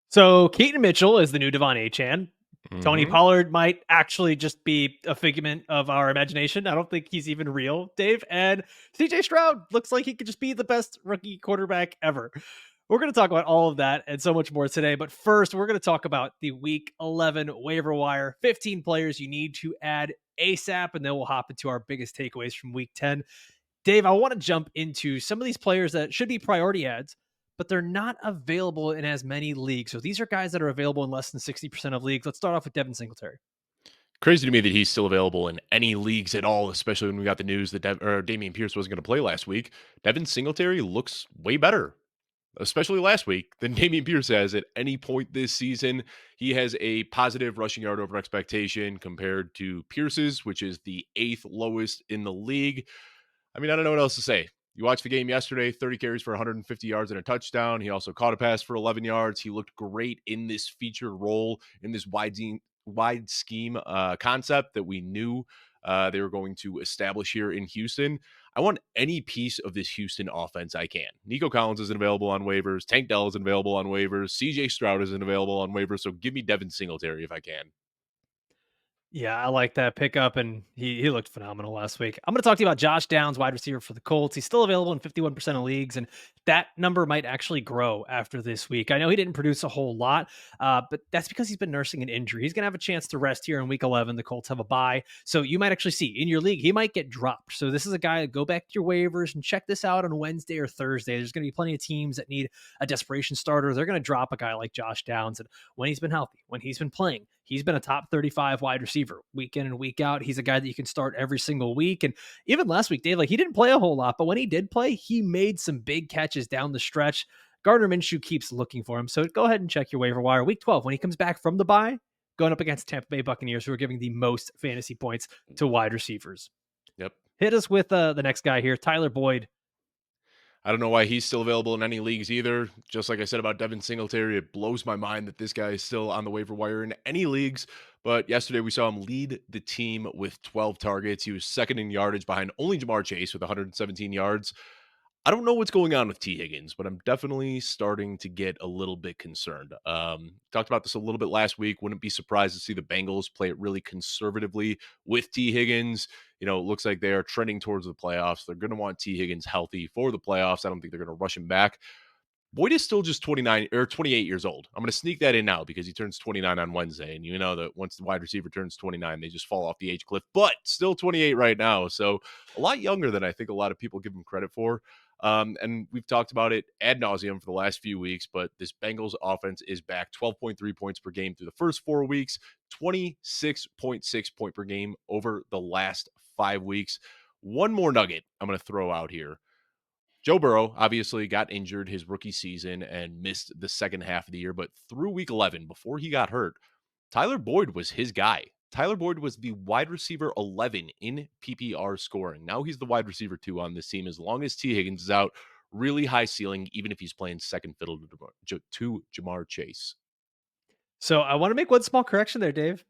So Keaton Mitchell is the new Devon Achan. Tony Mm-hmm. Pollard might actually just be a figment of our imagination. I don't think he's even real, Dave. And CJ Stroud looks like he could just be the best rookie quarterback ever. We're going to talk about all of that and so much more today. But first, we're going to talk about the Week 11 waiver wire. 15 players you need to add ASAP, and then we'll hop into our biggest takeaways from Week 10. Dave, I want to jump into some of these players that should be priority ads, but they're not available in as many leagues. So these are guys that are available in less than 60% of leagues. Let's start off with Devin Singletary. Crazy to me that he's still available in any leagues at all, especially when we got the news that Dameon Pierce wasn't going to play last week. Devin Singletary looks way better, especially last week, than Dameon Pierce has at any point this season. He has a positive rushing yard over expectation compared to Pierce's, which is the 8th lowest in the league. I mean, I don't know what else to say. You watched the game yesterday, 30 carries for 150 yards and a touchdown. He also caught a pass for 11 yards. He looked great in this featured role, in this wide scheme concept that we knew they were going to establish here in Houston. I want any piece of this Houston offense I can. Nico Collins isn't available on waivers. Tank Dell isn't available on waivers. CJ Stroud isn't available on waivers. So give me Devin Singletary if I can. Yeah, I like that pickup, and he looked phenomenal last week. I'm going to talk to you about Josh Downs, wide receiver for the Colts. He's still available in 51% of leagues, and that number might actually grow after this week. I know he didn't produce a whole lot, but that's because he's been nursing an injury. He's going to have a chance to rest here in Week 11. The Colts have a bye, so you might actually see in your league, he might get dropped. So this is a guy, go back to your waivers and check this out on Wednesday or Thursday. There's going to be plenty of teams that need a desperation starter. They're going to drop a guy like Josh Downs, and when he's been healthy, when he's been playing, he's been a top 35 wide receiver week in and week out. He's a guy that you can start every single week. And even last week, Dave, like he didn't play a whole lot, but when he did play, he made some big catches down the stretch. Gardner Minshew keeps looking for him. So go ahead and check your waiver wire. Week 12, when he comes back from the bye, going up against Tampa Bay Buccaneers, who are giving the most fantasy points to wide receivers. Yep. Hit us with the next guy here, Tyler Boyd. I don't know why he's still available in any leagues either. Just like I said about Devin Singletary, it blows my mind that this guy is still on the waiver wire in any leagues. But yesterday we saw him lead the team with 12 targets. He was second in yardage behind only Jamar Chase with 117 yards. I don't know what's going on with T. Higgins, but I'm definitely starting to get a little bit concerned. Talked about this a little bit last week. Wouldn't be surprised to see the Bengals play it really conservatively with T. Higgins. You know, it looks like they are trending towards the playoffs. They're going to want T. Higgins healthy for the playoffs. I don't think they're going to rush him back. Boyd is still just 29 or 28 years old. I'm going to sneak that in now because he turns 29 on Wednesday. And you know that once the wide receiver turns 29, they just fall off the age cliff, but still 28 right now. So a lot younger than I think a lot of people give him credit for. And we've talked about it ad nauseum for the last few weeks, but this Bengals offense is back 12.3 points per game through the first 4 weeks, 26.6 point per game over the last 5 weeks. One more nugget I'm going to throw out here. Joe Burrow obviously got injured his rookie season and missed the second half of the year, but through week 11, before he got hurt, Tyler Boyd was his guy. Tyler Boyd was the wide receiver 11 in PPR scoring. Now he's the wide receiver 2 on this team as long as T. Higgins is out. Really high ceiling, even if he's playing second fiddle to Jamar Chase. So I want to make one small correction there, Dave.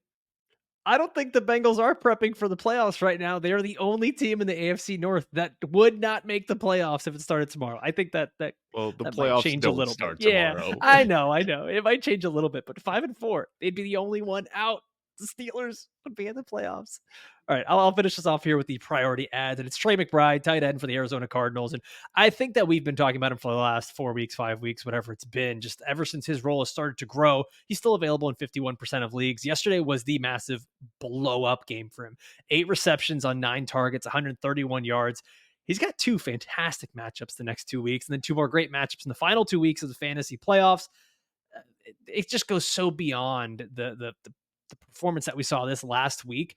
I don't think the Bengals are prepping for the playoffs right now. They're the only team in the AFC North that would not make the playoffs if it started tomorrow. I think that Well, the might playoffs change a don't little bit. start Yeah, tomorrow. I know. It might change a little bit, but 5-4, they'd be the only one out. The Steelers would be in the playoffs. All right, I'll finish this off here with the priority ads, and it's Trey McBride, tight end for the Arizona Cardinals. And I think that we've been talking about him for the last 4 weeks, 5 weeks, whatever it's been, just ever since his role has started to grow. He's still available in 51% of leagues. Yesterday was the massive blow up game for him. 8 receptions on 9 targets, 131 yards. He's got 2 fantastic matchups the next 2 weeks, and then 2 more great matchups in the final 2 weeks of the fantasy playoffs. It just goes so beyond the performance that we saw this last week.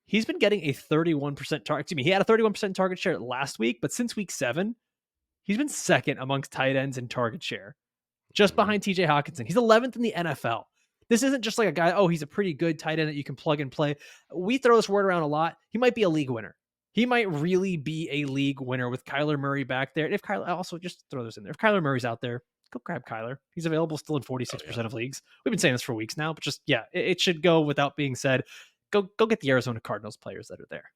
He's been getting a 31% target. Excuse me, he had a 31% target share last week, but since week 7, he's been second amongst tight ends in target share, just behind TJ Hawkinson. He's 11th in the NFL. This isn't just like a guy, oh, he's a pretty good tight end that you can plug and play. We throw this word around a lot. He might be a league winner. He might really be a league winner with Kyler Murray back there. And if Kyler, also just throw this in there. If Kyler Murray's out there, go grab Kyler. He's available still in 46% of leagues. We've been saying this for weeks now, but just, yeah, it should go without being said. Go get the Arizona Cardinals players that are there.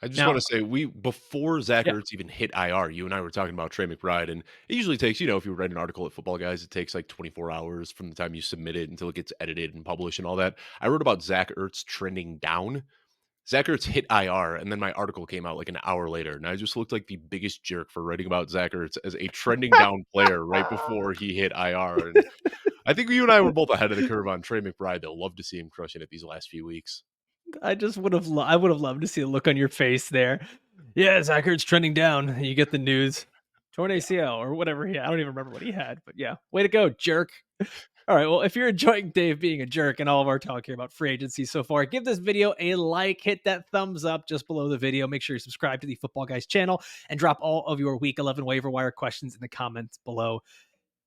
I just Now, want to say before Zach yeah, Ertz even hit IR, you and I were talking about Trey McBride, and it usually takes, if you write an article at Football Guys, it takes like 24 hours from the time you submit it until it gets edited and published and all that. I wrote about Zach Ertz trending down. Zach Ertz hit IR, and then my article came out like an hour later, and I just looked like the biggest jerk for writing about Zach Ertz as a trending down player right before he hit IR. And I think you and I were both ahead of the curve on Trey McBride. They'll love to see him crushing it these last few weeks. I just I would have loved to see the look on your face there. Yeah, Zach Ertz trending down. You get the news. Torn ACL or whatever I don't even remember what he had, but yeah, way to go, jerk. All right, well, if you're enjoying Dave being a jerk and all of our talk here about free agency so far, give this video a like, hit that thumbs up just below the video. Make sure you subscribe to the Football Guys channel and drop all of your Week 11 waiver wire questions in the comments below.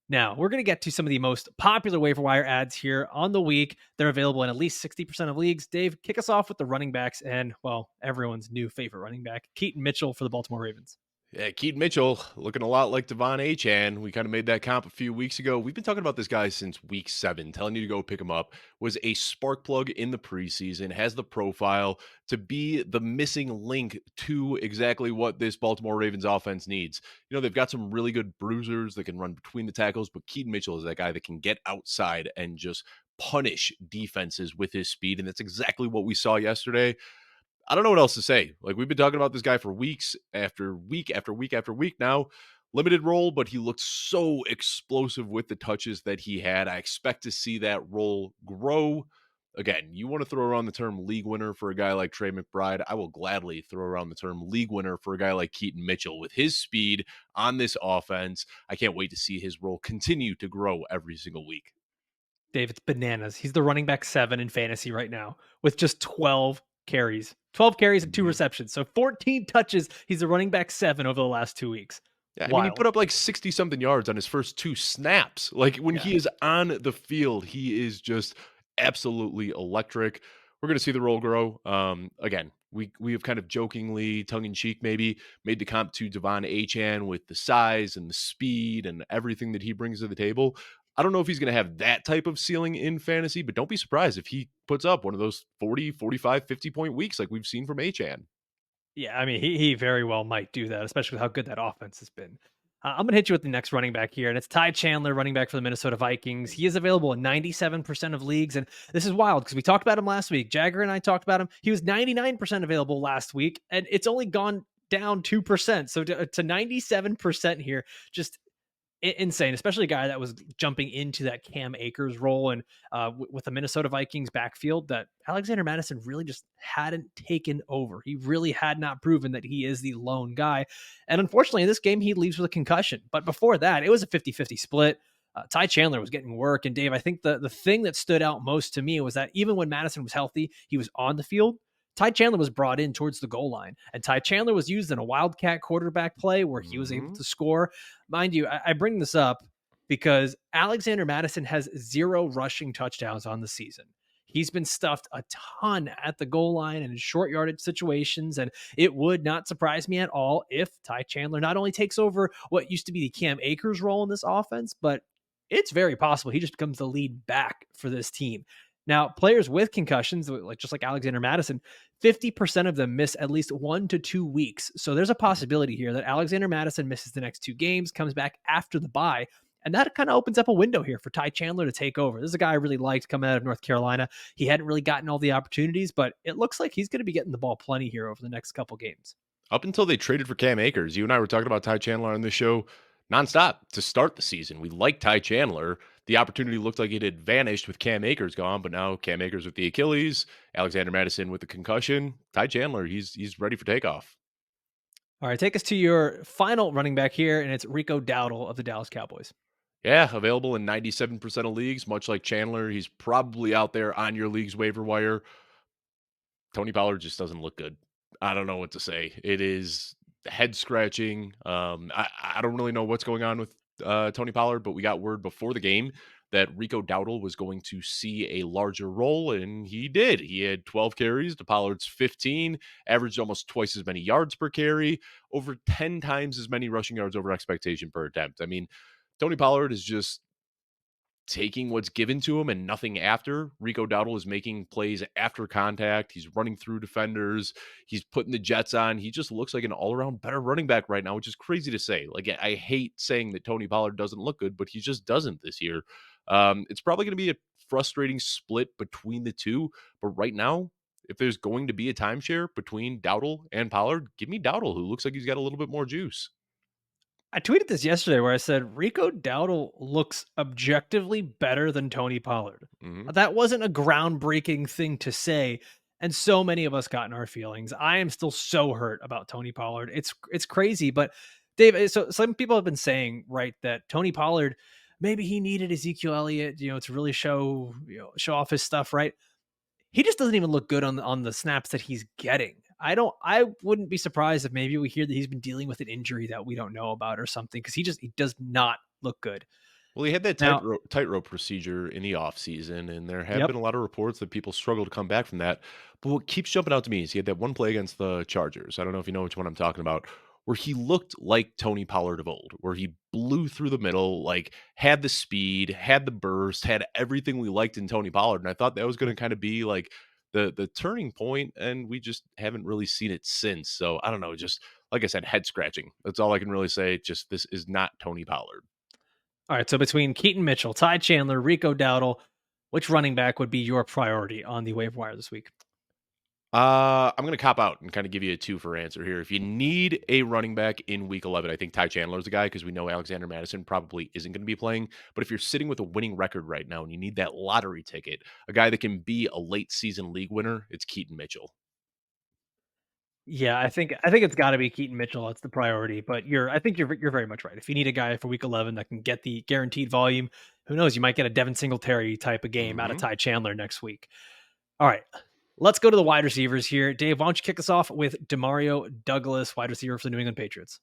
Now, we're going to get to some of the most popular waiver wire ads here on the week. They're available in at least 60% of leagues. Dave, kick us off with the running backs and, well, everyone's new favorite running back, Keaton Mitchell for the Baltimore Ravens. Yeah, Keaton Mitchell looking a lot like Devon Achan. We kind of made that comp a few weeks ago. We've been talking about this guy since week 7, telling you to go pick him up. Was a spark plug in the preseason, has the profile to be the missing link to exactly what this Baltimore Ravens offense needs. They've got some really good bruisers that can run between the tackles, but Keaton Mitchell is that guy that can get outside and just punish defenses with his speed. And that's exactly what we saw yesterday. I don't know what else to say. Like, we've been talking about this guy for weeks after week after week after week now. Limited role, but he looked so explosive with the touches that he had. I expect to see that role grow. Again, you want to throw around the term league winner for a guy like Trey McBride. I will gladly throw around the term league winner for a guy like Keaton Mitchell with his speed on this offense. I can't wait to see his role continue to grow every single week. Dave, it's bananas. He's the running back 7 in fantasy right now with just 12 carries. 12 carries and 2 Mhm. receptions. So 14 touches. He's the running back 7 over the last 2 weeks. Yeah, I mean, he put Wild. up like 60 something yards on his first 2 snaps. Like, when Yeah. he is on the field, he is just absolutely electric. We're going to see the role grow. Again, we have kind of jokingly, tongue in cheek, maybe made the comp to Devon Achan with the size and the speed and everything that he brings to the table. I don't know if he's going to have that type of ceiling in fantasy, but don't be surprised if he puts up one of those 40, 45, 50-point weeks like we've seen from Achan. Yeah, I mean, he very well might do that, especially with how good that offense has been. I'm going to hit you with the next running back here, and it's Ty Chandler, running back for the Minnesota Vikings. He is available in 97% of leagues, and this is wild because we talked about him last week. Jagger and I talked about him. He was 99% available last week, and it's only gone down 2%. So to 97% here, just insane, especially a guy that was jumping into that Cam Akers role and with the Minnesota Vikings backfield that Alexander Madison really just hadn't taken over. He really had not proven that he is the lone guy. And unfortunately, in this game, he leaves with a concussion. But before that, it was a 50-50 split. Ty Chandler was getting work. And Dave, I think the thing that stood out most to me was that even when Madison was healthy, he was on the field. Ty Chandler was brought in towards the goal line, and Ty Chandler was used in a wildcat quarterback play where he was able Mhm. to score. Mind you, I bring this up because Alexander Madison has 0 rushing touchdowns on the season. He's been stuffed a ton at the goal line and in short yardage situations, and it would not surprise me at all if Ty Chandler not only takes over what used to be the Cam Akers role in this offense, but it's very possible he just becomes the lead back for this team. Now, players with concussions, like just like Alexander Madison, 50% of them miss at least 1 to 2 weeks. So there's a possibility here that Alexander Madison misses the next 2 games, comes back after the bye. And that kind of opens up a window here for Ty Chandler to take over. This is a guy I really liked coming out of North Carolina. He hadn't really gotten all the opportunities, but it looks like he's going to be getting the ball plenty here over the next couple games. Up until they traded for Cam Akers, you and I were talking about Ty Chandler on this show nonstop to start the season. We liked Ty Chandler. The opportunity looked like it had vanished with Cam Akers gone, but now Cam Akers with the Achilles, Alexander Madison with the concussion. Ty Chandler, he's ready for takeoff. All right, take us to your final running back here, and it's Rico Dowdle of the Dallas Cowboys. Yeah, available in 97% of leagues, much like Chandler. He's probably out there on your league's waiver wire. Tony Pollard just doesn't look good. I don't know what to say. It is head scratching. I don't really know what's going on with Tony Pollard, but we got word before the game that Rico Dowdle was going to see a larger role, and he did. He had 12 carries to Pollard's 15, averaged almost twice as many yards per carry, over 10 times as many rushing yards over expectation per attempt. I mean, Tony Pollard is just taking what's given to him and nothing after. Rico Dowdle is making plays after contact. He's running through defenders. He's putting the Jets on. He just looks like an all-around better running back right now, which is crazy to say. Like, I hate saying that Tony Pollard doesn't look good, but he just doesn't this year. It's probably going to be a frustrating split between the two, but right now, if there's going to be a timeshare between Dowdle and Pollard, give me Dowdle, who looks like he's got a little bit more juice. I tweeted this yesterday where I said Rico Dowdle looks objectively better than Tony Pollard. Hmm. That wasn't a groundbreaking thing to say, and so many of us got in our feelings. I am still so hurt about Tony Pollard. It's crazy, but Dave, so some people have been saying, right, that Tony Pollard, maybe he needed Ezekiel Elliott, to really show off his stuff, right? He just doesn't even look good on the snaps that he's getting. I wouldn't be surprised if maybe we hear that he's been dealing with an injury that we don't know about or something, because he does not look good. Well, he had that Now, tightrope procedure in the offseason, and there have been yep. a lot of reports that people struggle to come back from that. But what keeps jumping out to me is he had that one play against the Chargers. I don't know if you know which one I'm talking about, where he looked like Tony Pollard of old, where he blew through the middle, like had the speed, had the burst, had everything we liked in Tony Pollard. And I thought that was going to kind of be like the turning point, and we just haven't really seen it since. So I don't know, just like I said, head scratching. That's all I can really say. Just this is not Tony Pollard. All right, so between Keaton Mitchell, Ty Chandler, Rico Dowdle, which running back would be your priority on the waiver wire this week? I'm going to cop out and kind of give you a two for answer here. If you need a running back in week 11, I think Ty Chandler is the guy because we know Alexander Madison probably isn't going to be playing. But if you're sitting with a winning record right now and you need that lottery ticket, a guy that can be a late season league winner, it's Keaton Mitchell. Yeah, I think it's got to be Keaton Mitchell. That's the priority. But I think you're very much right. If you need a guy for week 11 that can get the guaranteed volume, who knows? You might get a Devin Singletary type of game out of Hmm. Ty Chandler next week. All right, let's go to the wide receivers here. Dave, why don't you kick us off with Demario Douglas, wide receiver for the New England Patriots?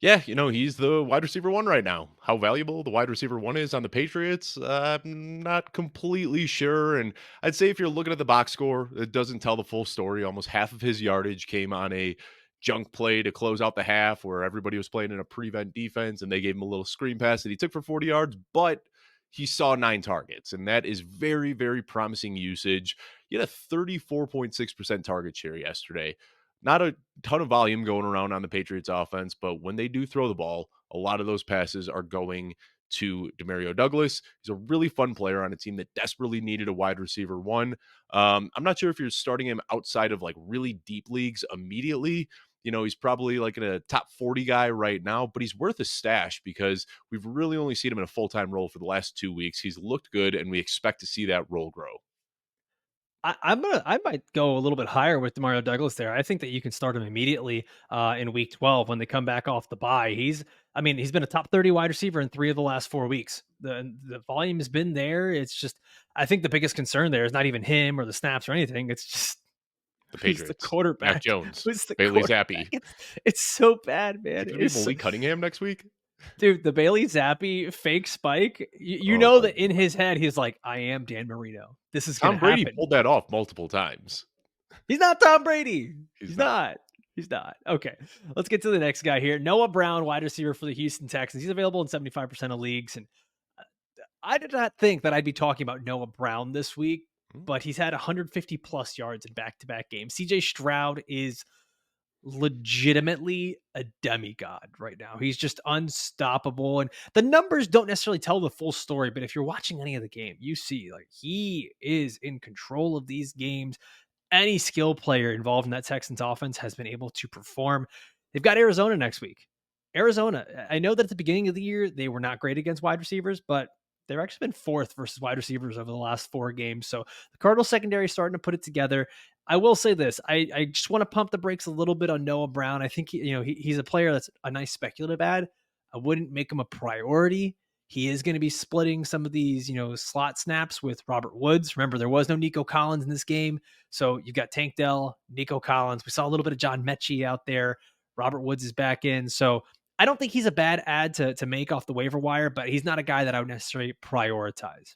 Yeah, he's the wide receiver one right now. How valuable the wide receiver one is on the Patriots, I'm not completely sure. And I'd say if you're looking at the box score, it doesn't tell the full story. Almost half of his yardage came on a junk play to close out the half where everybody was playing in a prevent defense and they gave him a little screen pass that he took for 40 yards, but he saw 9 targets. And that is very, very promising usage. He had a 34.6% target share yesterday. Not a ton of volume going around on the Patriots offense, but when they do throw the ball, a lot of those passes are going to Demario Douglas. He's a really fun player on a team that desperately needed a wide receiver one. I'm not sure if you're starting him outside of like really deep leagues immediately. He's probably like in a top 40 guy right now, but he's worth a stash because we've really only seen him in a full-time role for the last 2 weeks. He's looked good, and we expect to see that role grow. I might go a little bit higher with Demario Douglas there. I think that you can start him immediately in week 12 when they come back off the bye. He's been a top 30 wide receiver in 3 of the last 4 weeks. The volume has been there. It's just I think the biggest concern there is not even him or the snaps or anything. It's just The who's the Patriots, Mac quarterback? Jones, Who's the Bailey quarterback? Zappi. It's so bad, Is man. it going to be It's Malik Cunningham next week? Dude, the Bailey Zappi fake spike. You Oh know my that in god. his head he's like, I am Dan Marino. This is gonna Tom Brady happen. pulled that off multiple times. He's not Tom Brady. He's He's not. not. He's not. Okay. Let's get to the next guy here. Noah Brown, wide receiver for the Houston Texans. He's available in 75% of leagues. And I did not think that I'd be talking about Noah Brown this week, Mm, but he's had 150 plus yards in back to back games. CJ Stroud is legitimately a demigod right now. He's just unstoppable. And the numbers don't necessarily tell the full story, but if you're watching any of the game, you see like he is in control of these games. Any skill player involved in that Texans offense has been able to perform. They've got Arizona next week. Arizona, I know that at the beginning of the year, they were not great against wide receivers, but they've actually been fourth versus wide receivers over the last 4 games. So the Cardinals secondary is starting to put it together. I will say this. I just want to pump the brakes a little bit on Noah Brown. I think he's a player that's a nice speculative ad. I wouldn't make him a priority. He is going to be splitting some of these, slot snaps with Robert Woods. Remember, there was no Nico Collins in this game. So you've got Tank Dell, Nico Collins. We saw a little bit of John Mechie out there. Robert Woods is back in. So I don't think he's a bad ad to make off the waiver wire, but he's not a guy that I would necessarily prioritize.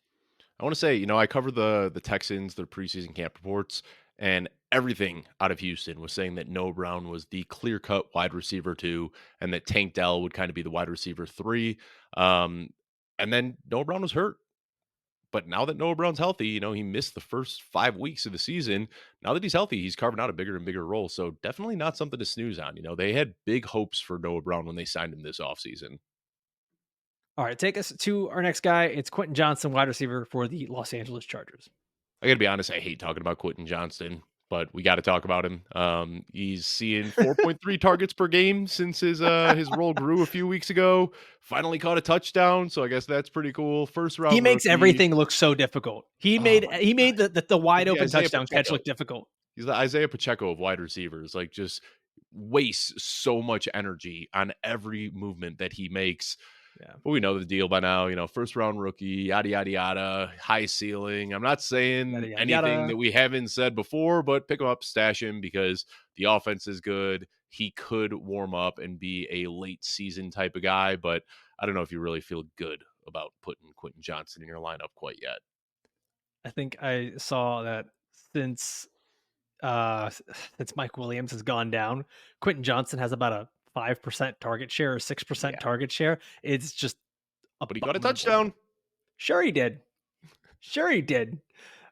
I want to say, I cover the Texans, their preseason camp reports, and everything out of Houston was saying that Noah Brown was the clear cut wide receiver two, and that Tank Dell would kind of be the wide receiver three. Um, and then Noah Brown was hurt. But now that Noah Brown's healthy, he missed the first 5 weeks of the season. Now that he's healthy, he's carving out a bigger and bigger role. So definitely not something to snooze on. They had big hopes for Noah Brown when they signed him this offseason. All right, take us to our next guy. It's Quentin Johnston, wide receiver for the Los Angeles Chargers. I gotta be honest, I hate talking about Quentin Johnston, but we got to talk about him. He's seeing 4.3 targets per game since his role grew a few weeks ago. Finally caught a touchdown, so I guess that's pretty cool. First He round makes rookie. everything look so difficult. He Oh made my he god, made the he's wide the open Isaiah touchdown catch Pacheco. look difficult. He's the Isaiah Pacheco of wide receivers. Like, just wastes so much energy on every movement that he makes. Yeah. But we know the deal by now, first round rookie, yada, yada, yada, high ceiling. I'm not Yada saying yada anything yada. that we haven't said before, but pick him up, stash him because the offense is good. He could warm up and be a late season type of guy, but I don't know if you really feel good about putting Quentin Johnston in your lineup quite yet. I think I saw that since uh since Mike Williams has gone down, Quentin Johnston has about a 5% target share or 6% Yeah, target share. It's just but he got a abominable. touchdown. Sure he did. Sure he did.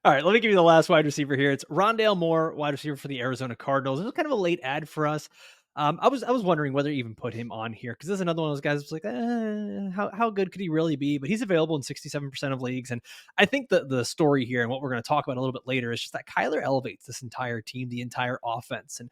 All right, let me give you the last wide receiver here. It's Rondale Moore, wide receiver for the Arizona Cardinals. It was kind of a late ad for us. I was wondering whether to even put him on here because this is another one of those guys that's like, how good could he really be? But he's available in 67% of leagues, and I think the story here and what we're going to talk about a little bit later is just that Kyler elevates this entire team, the entire offense, and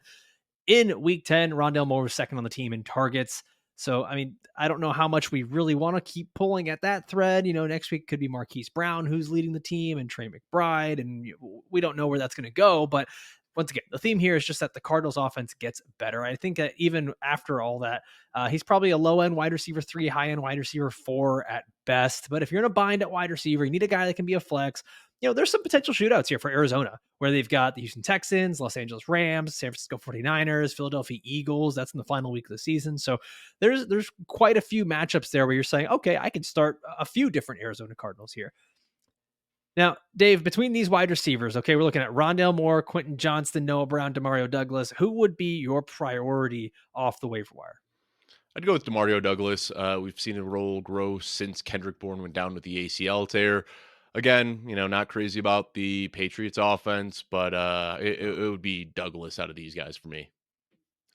in week 10, Rondale Moore was second on the team in targets. So, I mean, I don't know how much we really want to keep pulling at that thread. Next week could be Marquise Brown, who's leading the team, and Trey McBride. And we don't know where that's going to go. But once again, the theme here is just that the Cardinals offense gets better. I think that even after all that, he's probably a low end wide receiver 3, high end wide receiver 4 at best. But if you're in a bind at wide receiver, you need a guy that can be a flex. There's some potential shootouts here for Arizona where they've got the Houston Texans, Los Angeles Rams, San Francisco 49ers, Philadelphia Eagles. That's in the final week of the season. So there's quite a few matchups there where you're saying, okay, I can start a few different Arizona Cardinals here. Now, Dave, between these wide receivers, okay, we're looking at Rondale Moore, Quentin Johnston, Noah Brown, Demario Douglas. Who would be your priority off the waiver wire? I'd go with Demario Douglas. We've seen the role grow since Kendrick Bourne went down with the ACL tear. Again, not crazy about the Patriots offense, but it would be Douglas out of these guys for me.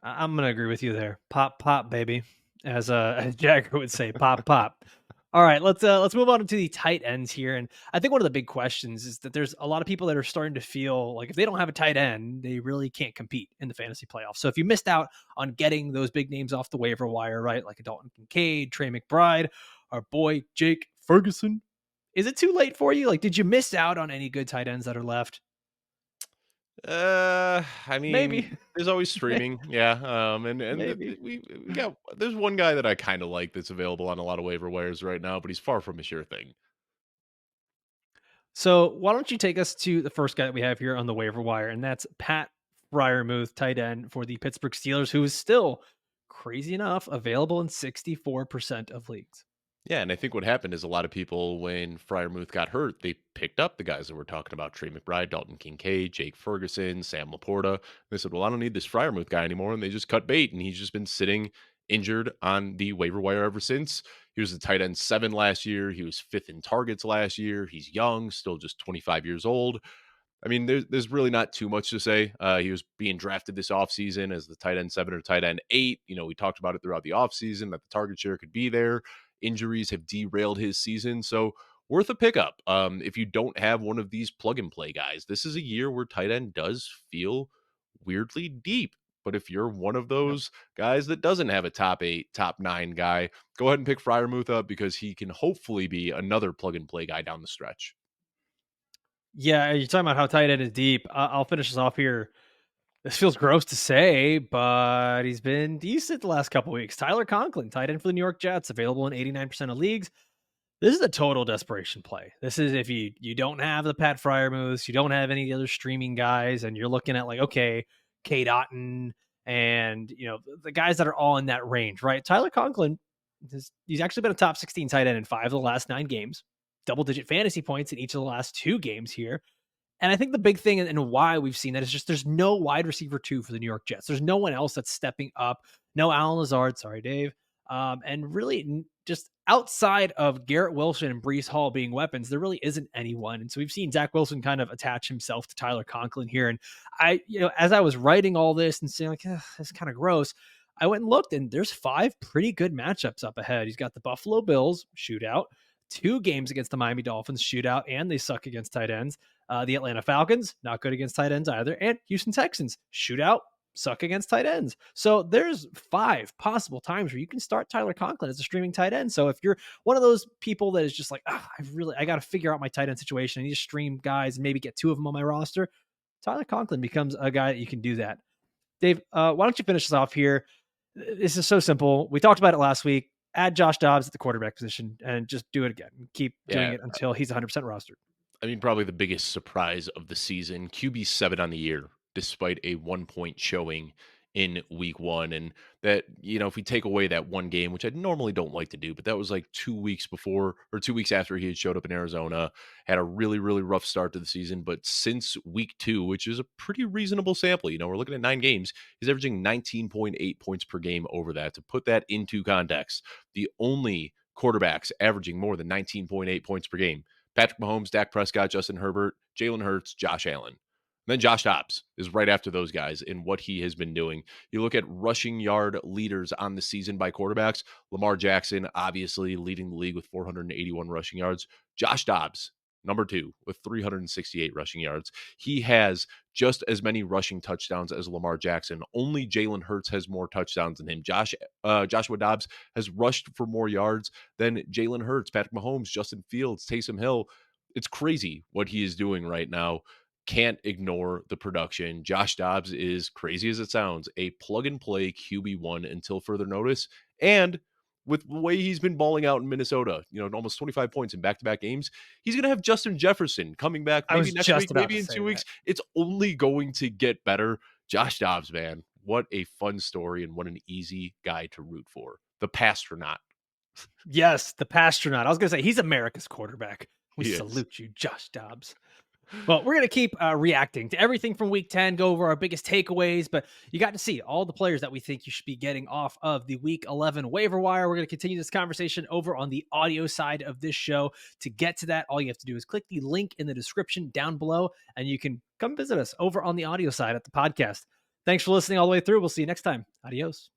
I'm going to agree with you there. Pop, pop, baby. As Jagger would say, pop, pop. All right, let's move on to the tight ends here. And I think one of the big questions is that there's a lot of people that are starting to feel like if they don't have a tight end, they really can't compete in the fantasy playoffs. So if you missed out on getting those big names off the waiver wire, right, like a Dalton Kincaid, Trey McBride, our boy Jake Ferguson, is it too late for you? Like, did you miss out on any good tight ends that are left? I mean, Maybe, there's always streaming, yeah. maybe. We got there's one guy that I kind of like that's available on a lot of waiver wires right now, but he's far from a sure thing. So why don't you take us to the first guy that we have here on the waiver wire, and that's Pat Freiermuth, tight end for the Pittsburgh Steelers, who is still, crazy enough, available in 64% of leagues. Yeah, and I think what happened is a lot of people, when Freiermuth got hurt, they picked up the guys that we're talking about: Trey McBride, Dalton Kincaid, Jake Ferguson, Sam Laporta. They said, "Well, I don't need this Freiermuth guy anymore," and they just cut bait, and he's just been sitting injured on the waiver wire ever since. He was the tight end 7 last year. He was 5th in targets last year. He's young, still just 25 years old. I mean, there's really not too much to say. He was being drafted this offseason as the tight end 7 or tight end 8. We talked about it throughout the offseason that the target share could be there. Injuries have derailed his season. So worth a pickup. If you don't have one of these plug and play guys, this is a year where tight end does feel weirdly deep. But if you're one of Yep. those guys that doesn't have a top 8, top 9 guy, go ahead and pick Freiermuth up because he can hopefully be another plug and play guy down the stretch. Yeah, you're talking about how tight end is deep. I'll finish this off here. This feels gross to say, but he's been decent the last couple weeks. Tyler Conklin, tight end for the New York Jets, available in 89% of leagues. This is a total desperation play. This is if you don't have the Pat Fryermuths, you don't have any of the other streaming guys, and you're looking at like, okay, Kate Otten and the guys that are all in that range, right? Tyler Conklin, he's actually been a top 16 tight end in 5 of the last 9 games, double-digit fantasy points in each of the last 2 games here. And I think the big thing and why we've seen that is just there's no wide receiver 2 for the New York Jets. There's no one else that's stepping up. No Alan Lazard, sorry, Dave. And really just outside of Garrett Wilson and Breece Hall being weapons, there really isn't anyone. And so we've seen Zach Wilson kind of attach himself to Tyler Conklin here. And as I was writing all this and saying like, that's kind of gross, I went and looked, and there's 5 pretty good matchups up ahead. He's got the Buffalo Bills shootout, 2 games against the Miami Dolphins shootout, and they suck against tight ends. The Atlanta Falcons, not good against tight ends either. And Houston Texans, shootout, suck against tight ends. So there's 5 possible times where you can start Tyler Conklin as a streaming tight end. So if you're one of those people that is just like, I got to figure out my tight end situation, I need to stream guys and maybe get 2 of them on my roster, Tyler Conklin becomes a guy that you can do that. Dave, why don't you finish us off here? This is so simple. We talked about it last week. Add Josh Dobbs at the quarterback position and just do it again. Keep doing it until he's 100% rostered. I mean, probably the biggest surprise of the season, QB7 on the year, despite a 1-point showing in week 1. And that, if we take away that one game, which I normally don't like to do, but that was like 2 weeks before or 2 weeks after he had showed up in Arizona, had a really, really rough start to the season. But since week 2, which is a pretty reasonable sample, we're looking at 9 games, he's averaging 19.8 points per game over that. To put that into context, the only quarterbacks averaging more than 19.8 points per game: Patrick Mahomes, Dak Prescott, Justin Herbert, Jalen Hurts, Josh Allen. And then Josh Dobbs is right after those guys in what he has been doing. You look at rushing yard leaders on the season by quarterbacks. Lamar Jackson, obviously leading the league with 481 rushing yards. Josh Dobbs, number 2, with 368 rushing yards. He has just as many rushing touchdowns as Lamar Jackson. Only Jalen Hurts has more touchdowns than him. Joshua Dobbs has rushed for more yards than Jalen Hurts, Patrick Mahomes, Justin Fields, Taysom Hill. It's crazy what he is doing right now. Can't ignore the production. Josh Dobbs is, crazy as it sounds, a plug-and-play QB1 until further notice. And with the way he's been balling out in Minnesota, almost 25 points in back-to-back games, he's going to have Justin Jefferson coming back maybe next week, maybe in 2 weeks. It's only going to get better. Josh Dobbs, man, what a fun story and what an easy guy to root for. The Pastronaut. Yes, the Pastronaut. I was going to say, he's America's quarterback. We salute you, Josh Dobbs. Well, we're going to keep reacting to everything from week 10, go over our biggest takeaways, but you got to see all the players that we think you should be getting off of the week 11 waiver wire. We're going to continue this conversation over on the audio side of this show. To get to that, all you have to do is click the link in the description down below, and you can come visit us over on the audio side at the podcast. Thanks for listening all the way through. We'll see you next time. Adios.